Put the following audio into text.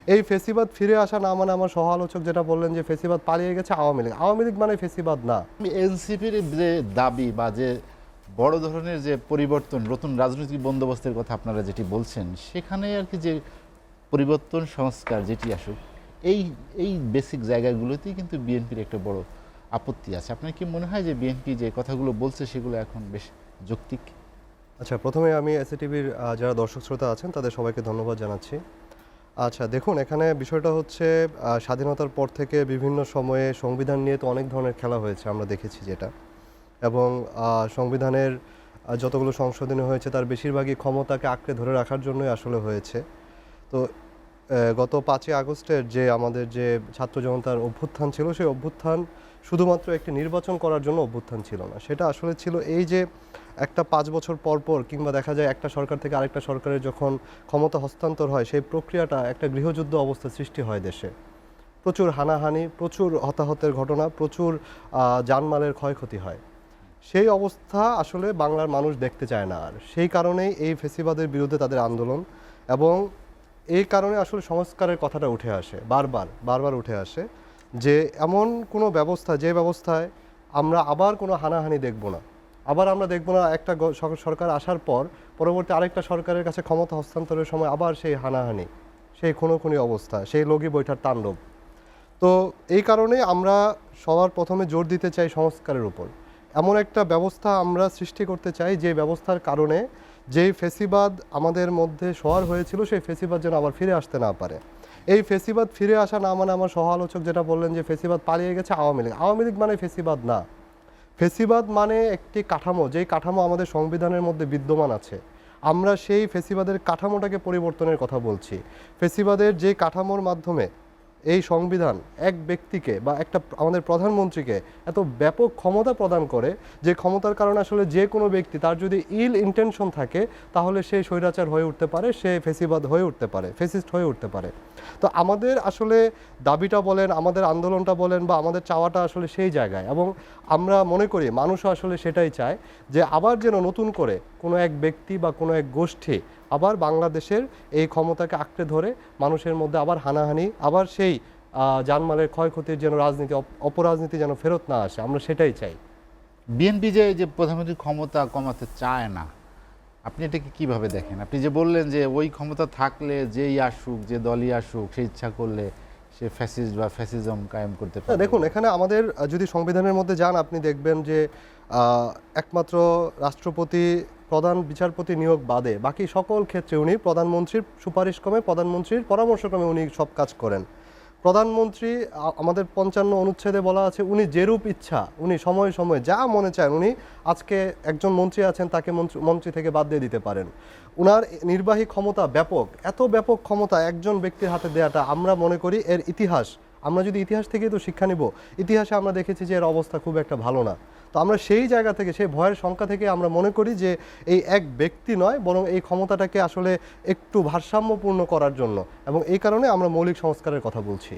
এই ফেসিবাদ ফিরে আসা না মানে আমার সহ-আলোচক যেটা বললেন যে ফেসিবাদ পালিয়ে গেছে আওয়ামী লীগ। আওয়ামী লীগ মানে ফেসিবাদ না। এনসিপির যে দাবি বা যে বড় ধরনের যে পরিবর্তন, নতুন রাজনৈতিক বন্দোবস্তের কথা আপনারা যেটি বলছেন, সেখানে আর কি যে পরিবর্তন সংস্কার যেটি আসুক, এই এই বেসিক জায়গাগুলোতেই কিন্তু বিএনপির একটা বড় আপত্তি আছে। আপনার কি মনে হয় যে বিএনপি যে কথাগুলো বলছে সেগুলো এখন বেশ যৌক্তিক? আচ্ছা, প্রথমে আমি এসএটিভির যারা দর্শক শ্রোতা আছেন তাদের সবাইকে ধন্যবাদ জানাচ্ছি। আচ্ছা দেখুন, এখানে বিষয়টা হচ্ছে স্বাধীনতার পর থেকে বিভিন্ন সময়ে সংবিধান নিয়ে তো অনেক ধরনের খেলা হয়েছে, আমরা দেখেছি যেটা। এবং সংবিধানের যতগুলো সংশোধনী হয়েছে তার বেশিরভাগই ক্ষমতাকে আঁকড়ে ধরে রাখার জন্যই আসলে হয়েছে। তো গত 5ই আগস্টের যে আমাদের যে ছাত্র জনতার অভ্যুত্থান ছিল, সেই অভ্যুত্থান শুধুমাত্র একটি নির্বাচন করার জন্য অভ্যুত্থান ছিল না। সেটা আসলে ছিল এই যে একটা 5 বছর পর পর কিংবা দেখা যায় একটা সরকার থেকে আরেকটা সরকারের যখন ক্ষমতা হস্তান্তর হয়, সেই প্রক্রিয়াটা একটা গৃহযুদ্ধ অবস্থা সৃষ্টি হয় দেশে। প্রচুর হানাহানি, প্রচুর হতাহতের ঘটনা, প্রচুর জানমালের ক্ষয়ক্ষতি হয়। সেই অবস্থা আসলে বাংলার মানুষ দেখতে চায় না আর। সেই কারণেই এই ফ্যাসিবাদের বিরুদ্ধে তাদের আন্দোলন, এবং এই কারণে আসলে সংস্কারের কথাটা উঠে আসে বারবার উঠে আসে যে এমন কোনো ব্যবস্থা, যে ব্যবস্থায় আমরা আবার কোনো হানাহানি দেখব না, আবার আমরা দেখব না একটা সরকার আসার পর পরবর্তী আরেকটা সরকারের কাছে ক্ষমতা হস্তান্তরের সময় আবার সেই হানাহানি, সেই খুনোখুনি অবস্থা, সেই লগি বৈঠার তাণ্ডব। তো এই কারণে আমরা সবার প্রথমে জোর দিতে চাই সংস্কারের উপর। এমন একটা ব্যবস্থা আমরা সৃষ্টি করতে চাই যে ব্যবস্থার কারণে যেই ফেসিবাদ আমাদের মধ্যে সওয়ার হয়েছিল, সেই ফেসিবাদ যেন আবার ফিরে আসতে না পারে। এই ফেসিবাদ ফিরে আসা না মানে আমার সহ-আলোচক যেটা বললেন যে ফেসিবাদ পালিয়ে গেছে আওয়ামী লীগ। আওয়ামী লীগ মানে ফেসিবাদ না। ফেসিবাদ মানে একটি কাঠামো, যেই কাঠামো আমাদের সংবিধানের মধ্যে বিদ্যমান আছে। আমরা সেই ফেসিবাদের কাঠামোটাকে পরিবর্তনের কথা বলছি। ফেসিবাদের যে কাঠামোর মাধ্যমে এই সংবিধান এক ব্যক্তিকে বা একটা আমাদের প্রধানমন্ত্রীকে এত ব্যাপক ক্ষমতা প্রদান করে, যে ক্ষমতার কারণে আসলে যে কোনো ব্যক্তি তার যদি ইল ইন্টেনশন থাকে তাহলে সে স্বৈরাচার হয়ে উঠতে পারে, সে ফেসিবাদ হয়ে উঠতে পারে, ফেসিস্ট হয়ে উঠতে পারে। তো আমাদের আসলে দাবিটা বলেন, আমাদের আন্দোলনটা বলেন বা আমাদের চাওয়াটা আসলে সেই জায়গায়, এবং আমরা মনে করি মানুষও আসলে সেটাই চায় যে আবার যেন নতুন করে কোনো এক ব্যক্তি বা কোনো এক গোষ্ঠী আবার বাংলাদেশের এই ক্ষমতাকে আঁকড়ে ধরে মানুষের মধ্যে আবার হানাহানি, আবার সেই জানমালের ক্ষয়ক্ষতির যেন রাজনীতি, অপরাজনীতি যেন ফেরত না আসে, আমরা সেটাই চাই। বিএনপি যে প্রধানমন্ত্রী ক্ষমতা কমাতে চায় না, আপনি এটাকে কিভাবে দেখেন? আপনি যে বললেন যে ওই ক্ষমতা থাকলে যেই আসুক, যে দলই আসুক, সে ইচ্ছা করলে সে ফ্যাসিস্ট বা ফ্যাসিজম কায়েম করতে পারে। দেখুন, এখানে আমাদের যদি সংবিধানের মধ্যে যান, আপনি দেখবেন যে একমাত্র রাষ্ট্রপতি, প্রধান বিচারপতি নিয়োগ বাদে বাকি সকল ক্ষেত্রে উনি প্রধানমন্ত্রীর সুপারিশক্রমে, প্রধানমন্ত্রীর পরামর্শক্রমে উনি সব কাজ করেন। প্রধানমন্ত্রী আমাদের 55 অনুচ্ছেদে বলা আছে উনি যেরূপ ইচ্ছা, উনি সময়ে সময়ে যা মনে চান, উনি আজকে একজন মন্ত্রী আছেন তাকে মন্ত্রী থেকে বাদ দিয়ে দিতে পারেন। উনার নির্বাহী ক্ষমতা ব্যাপক, এত ব্যাপক ক্ষমতা একজন ব্যক্তির হাতে দেওয়াটা আমরা মনে করি এর ইতিহাস, আমরা যদি ইতিহাস থেকেই তো শিক্ষা নিব, ইতিহাসে আমরা দেখেছি যে এর অবস্থা খুব একটা ভালো না। তো আমরা সেই জায়গা থেকে, সেই ভয়ের সংখ্যা থেকে আমরা মনে করি যে এই এক ব্যক্তি নয়, বরং এই ক্ষমতাটাকে আসলে একটু ভারসাম্যপূর্ণ করার জন্য, এবং এই কারণে আমরা মৌলিক সংস্কারের কথা বলছি।